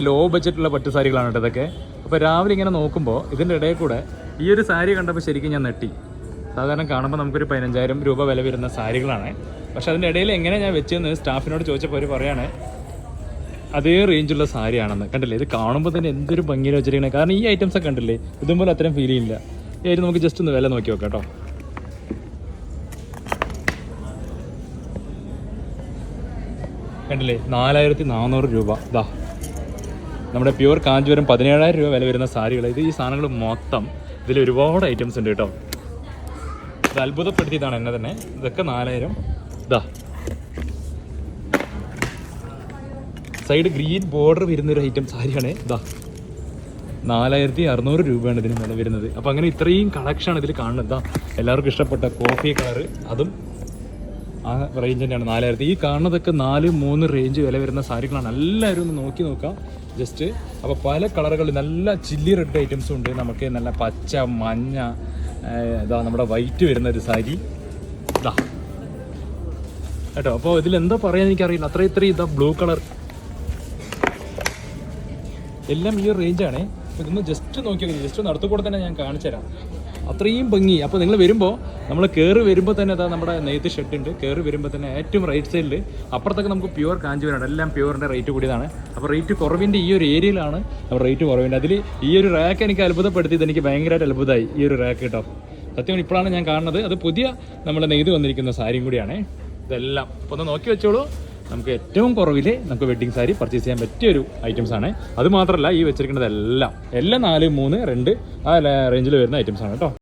Law ബഡ്ജറ്റുള്ള പട്ട് സാരികളാണ് കേട്ടോ ഇതൊക്കെ. അപ്പോൾ രാവിലെ ഇങ്ങനെ നോക്കുമ്പോൾ ഇതിൻ്റെ ഇടയിൽ കൂടെ ഈ ഒരു സാരി കണ്ടപ്പോൾ ശരിക്കും ഞാൻ നെട്ടി. സാധാരണ കാണുമ്പോൾ നമുക്കൊരു 15,000 രൂപ വില വരുന്ന സാരികളാണ്. പക്ഷെ അതിൻ്റെ ഇടയിൽ എങ്ങനെ ഞാൻ വെച്ചെന്ന് സ്റ്റാഫിനോട് ചോദിച്ചപ്പോൾ അവർ പറയാണ് അതേ റേഞ്ചുള്ള സാരിയാണെന്ന്. കണ്ടില്ലേ, ഇത് കാണുമ്പോൾ തന്നെ എന്തൊരു ഭംഗിയിൽ വെച്ചിരിക്കണേ. കാരണം ഈ ഐറ്റംസ് ഒക്കെ കണ്ടില്ലേ, ഇതുപോലെ അത്രയും ഫീൽ ചെയ്യില്ല. ഈ ആയിട്ട് നമുക്ക് ജസ്റ്റ് ഒന്ന് വില നോക്കി നോക്കാം കേട്ടോ. കണ്ടില്ലേ, 4,400 രൂപ. ഇതാ നമ്മുടെ പ്യൂർ കാഞ്ചീപുരം 17,000 രൂപ വില വരുന്ന സാരികൾ. ഇത് ഈ സാധനങ്ങൾ മൊത്തം ഇതിൽ ഒരുപാട് ഐറ്റംസ് ഉണ്ട് കേട്ടോ. ഇത് അത്ഭുതപ്പെടുത്തിയതാണ് എന്നെ തന്നെ. ഇതൊക്കെ 4,000. ഇതാ സൈഡ് ഗ്രീൻ ബോർഡർ വരുന്നൊരു ഐറ്റം സാരിയാണ്. ഇതാ 4,600 രൂപയാണ് ഇതിന് വില വരുന്നത്. അപ്പോൾ അങ്ങനെ ഇത്രയും കളക്ഷനാണ് ഇതിൽ കാണുന്നത്. ഇതാ എല്ലാവർക്കും ഇഷ്ടപ്പെട്ട കോഫി കളറ്, അതും ആ റേഞ്ച് തന്നെയാണ് 4,000. ഈ കാണുന്നതൊക്കെ 4-3 റേഞ്ച് വില വരുന്ന സാരികളാണ്. എല്ലാവരും ഒന്ന് നോക്കി നോക്കാം ജസ്റ്റ്. അപ്പോൾ പല കളറുകളിൽ നല്ല ചില്ലി റെഡ് ഐറ്റംസും ഉണ്ട്. നമുക്ക് നല്ല പച്ച, മഞ്ഞ, ഇതാ നമ്മുടെ വൈറ്റ് വരുന്ന ഒരു സാരി ഇതാ കേട്ടോ. അപ്പോൾ ഇതിലെന്താ പറയാൻ എനിക്കറിയില്ല, ഇത്രയും ഇതാ ബ്ലൂ കളർ, എല്ലാം ഈ ഒരു റേഞ്ചാണ്. ഇതൊന്ന് ജസ്റ്റ് നോക്കിയാൽ ജസ്റ്റ് നടത്തുകൂടെ തന്നെ ഞാൻ കാണിച്ചു തരാം. അത്രയും ഭംഗി. അപ്പോൾ നിങ്ങൾ വരുമ്പോൾ, നമ്മൾ കയറി വരുമ്പോൾ തന്നെ അതാ നമ്മുടെ നെയ്ത്ത് ഷർട്ട് ഉണ്ട്. കയറി വരുമ്പോൾ തന്നെ ഏറ്റവും റൈറ്റ് സൈഡിൽ അപ്പുറത്തൊക്കെ നമുക്ക് പ്യുവർ കാഞ്ചീപുരമാണ്. എല്ലാം പ്യുവറിൻ്റെ റേറ്റ് കൂടിയതാണ്. അപ്പോൾ റേറ്റ് കുറവിൻ്റെ ഈ ഒരു ഏരിയയിലാണ് റേറ്റ് കുറവിൻ്റെ. അതിൽ ഈ ഒരു റാക്ക് എനിക്ക് അത്ഭുതപ്പെടുത്തിയത്, എനിക്ക് ഭയങ്കരമായിട്ട് അത്ഭുതമായി ഈ ഒരു റാക്ക് കേട്ടോ. സത്യം ഇപ്പോഴാണ് ഞാൻ കാണുന്നത്. അത് പുതിയ നമ്മുടെ നെയ്ത് വന്നിരിക്കുന്ന സാരിയും കൂടിയാണ് ഇതെല്ലാം. അപ്പോൾ ഒന്ന് നോക്കി വെച്ചോളൂ. നമുക്ക് ഏറ്റവും കുറവിൽ നമുക്ക് വെഡ്ഡിങ് സാരി പർച്ചേസ് ചെയ്യാൻ പറ്റിയൊരു ഐറ്റംസ് ആണ്. അത് മാത്രമല്ല ഈ വെച്ചിരിക്കുന്നത് എല്ലാം 4, 3, 2 ആ റേഞ്ചിൽ വരുന്ന ഐറ്റംസ് ആണ് കേട്ടോ.